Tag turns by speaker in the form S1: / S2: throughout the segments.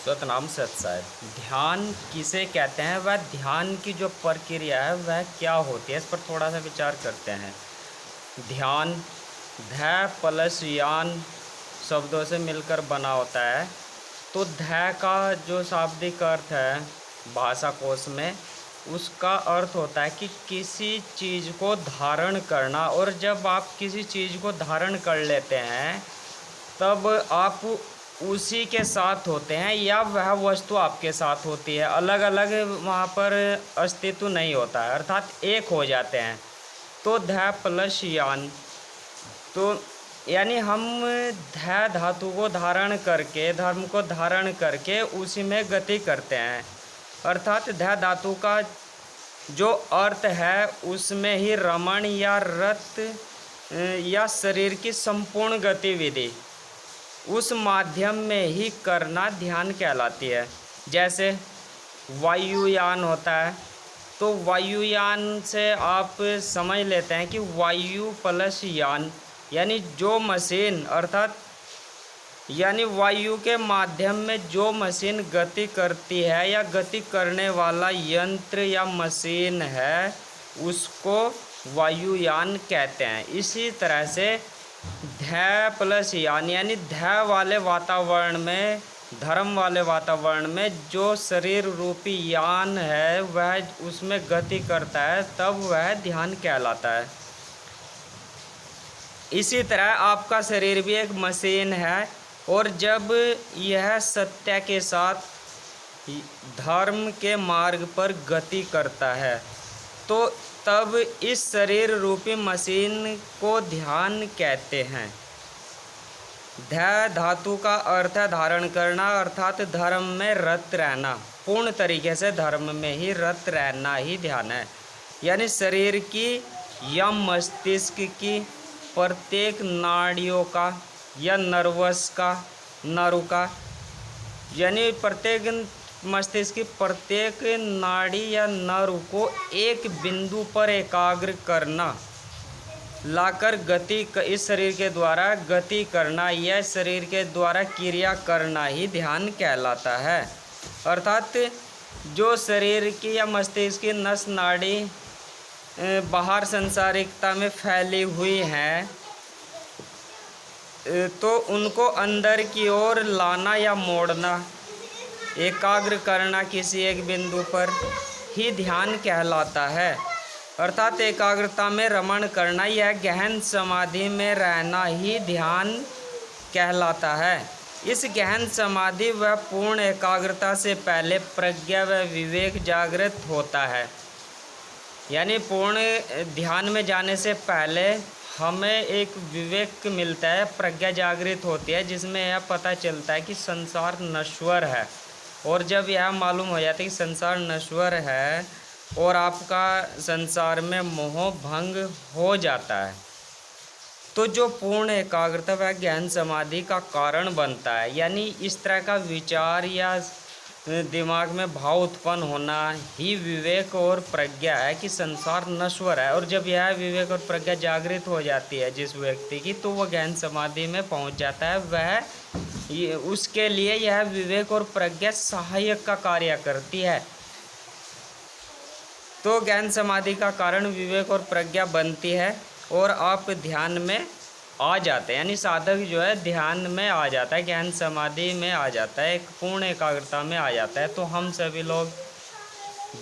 S1: सतनाम सत्सर। ध्यान किसे कहते हैं, वह ध्यान की जो प्रक्रिया है वह क्या होती है, इस पर थोड़ा सा विचार करते हैं। ध्यान ध्यान प्लस यान शब्दों से मिलकर बना होता है। तो ध्यान का जो शाब्दिक अर्थ है भाषा कोश में, उसका अर्थ होता है कि किसी चीज़ को धारण करना। और जब आप किसी चीज़ को धारण कर लेते हैं तब आप उसी के साथ होते हैं या वह वस्तु आपके साथ होती है, अलग अलग वहाँ पर अस्तित्व नहीं होता है, अर्थात एक हो जाते हैं। तो ध्यान प्लस यान, तो यानी हम ध्यान धातु को धारण करके, धर्म को धारण करके उसी में गति करते हैं। अर्थात ध्यान धातु का जो अर्थ है उसमें ही रमण या रत या शरीर की संपूर्ण गतिविधि उस माध्यम में ही करना ध्यान कहलाती है। जैसे वायुयान होता है, तो वायुयान से आप समझ लेते हैं कि वायु प्लस यान, यानी जो मशीन, अर्थात यानी वायु के माध्यम में जो मशीन गति करती है या गति करने वाला यंत्र या मशीन है उसको वायुयान कहते हैं। इसी तरह से ध्यान प्लस यान, यानी ध्यान वाले वातावरण में, धर्म वाले वातावरण में जो शरीर रूपी यान है वह उसमें गति करता है, तब वह ध्यान कहलाता है। इसी तरह आपका शरीर भी एक मशीन है, और जब यह सत्य के साथ धर्म के मार्ग पर गति करता है तो तब इस शरीर रूपी मशीन को ध्यान कहते हैं। ध्यान धातु का अर्थ है धारण करना, अर्थात धर्म में रत रहना। पूर्ण तरीके से धर्म में ही रत रहना ही ध्यान है। यानी शरीर की या मस्तिष्क की प्रत्येक नाड़ियों का या नर्वस का, नरु का, यानी प्रत्येक मस्तिष्क की प्रत्येक नाड़ी या नरु को एक बिंदु पर एकाग्र करना, लाकर गति, इस शरीर के द्वारा गति करना, यह शरीर के द्वारा क्रिया करना ही ध्यान कहलाता है। अर्थात जो शरीर की या मस्तिष्क की नस नाड़ी बाहर संसारिकता में फैली हुई हैं, तो उनको अंदर की ओर लाना या मोड़ना, एकाग्र करना किसी एक बिंदु पर ही ध्यान कहलाता है। अर्थात एकाग्रता में रमण करना, यह गहन समाधि में रहना ही ध्यान कहलाता है। इस गहन समाधि व पूर्ण एकाग्रता से पहले प्रज्ञा व विवेक जागृत होता है। यानी पूर्ण ध्यान में जाने से पहले हमें एक विवेक मिलता है, प्रज्ञा जागृत होती है, जिसमें यह पता चलता है कि संसार नश्वर है। और जब यह मालूम हो जाता है कि संसार नश्वर है और आपका संसार में मोह भंग हो जाता है, तो जो पूर्ण एकाग्रता व गहन समाधि का कारण बनता है। यानी इस तरह का विचार या दिमाग में भाव उत्पन्न होना ही विवेक और प्रज्ञा है कि संसार नश्वर है। और जब यह विवेक और प्रज्ञा जागृत हो जाती है जिस व्यक्ति की, तो वह गहन समाधि में पहुंच जाता है। वह उसके लिए यह विवेक और प्रज्ञा सहायक का कार्य करती है। तो गहन समाधि का कारण विवेक और प्रज्ञा बनती है और आप ध्यान में आ जाते हैं। यानी साधक जो है ध्यान में आ जाता है, गहन समाधि में आ जाता है, एक पूर्ण एकाग्रता में आ जाता है। तो हम सभी लोग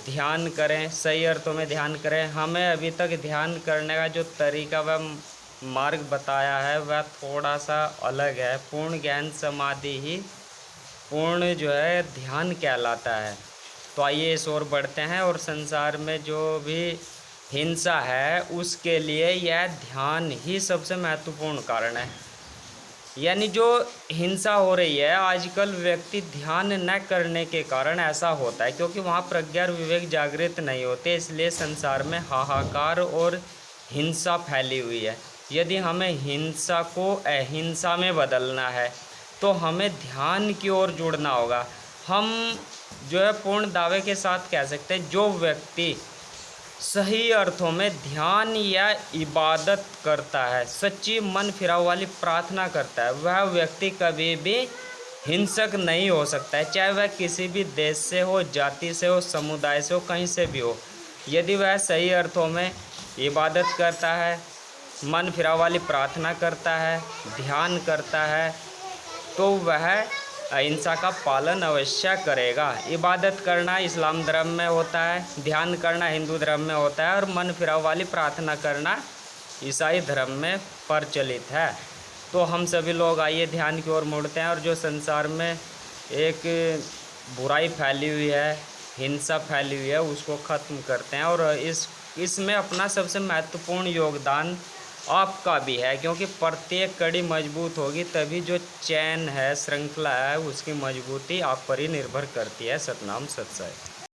S1: ध्यान करें, सही अर्थों में ध्यान करें। हमें अभी तक ध्यान करने का जो तरीका व मार्ग बताया है वह थोड़ा सा अलग है। पूर्ण गहन समाधि ही पूर्ण जो है ध्यान कहलाता है। तो आइए इस ओर बढ़ते हैं। और संसार में जो भी हिंसा है उसके लिए यह ध्यान ही सबसे महत्वपूर्ण कारण है। यानी जो हिंसा हो रही है आजकल, व्यक्ति ध्यान न करने के कारण ऐसा होता है, क्योंकि वहाँ प्रज्ञा और विवेक जागृत नहीं होते, इसलिए संसार में हाहाकार और हिंसा फैली हुई है। यदि हमें हिंसा को अहिंसा में बदलना है तो हमें ध्यान की ओर जुड़ना होगा। हम जो है पूर्ण दावे के साथ कह सकते हैं, जो व्यक्ति सही अर्थों में ध्यान या इबादत करता है, सच्ची मन फिराव वाली प्रार्थना करता है, वह व्यक्ति कभी भी हिंसक नहीं हो सकता है, चाहे वह किसी भी देश से हो, जाति से हो, समुदाय से हो, कहीं से भी हो। यदि वह सही अर्थों में इबादत करता है, मन फिराव वाली प्रार्थना करता है, ध्यान करता है, तो वह अहिंसा का पालन अवश्य करेगा। इबादत करना इस्लाम धर्म में होता है, ध्यान करना हिंदू धर्म में होता है, और मन फिराव वाली प्रार्थना करना ईसाई धर्म में प्रचलित है। तो हम सभी लोग आइए ध्यान की ओर मुड़ते हैं, और जो संसार में एक बुराई फैली हुई है, हिंसा फैली हुई है, उसको ख़त्म करते हैं। और इसमें अपना सबसे महत्वपूर्ण योगदान आपका भी है, क्योंकि प्रत्येक कड़ी मजबूत होगी तभी जो चैन है, श्रृंखला है, उसकी मजबूती आप पर ही निर्भर करती है। सतनाम सत साई।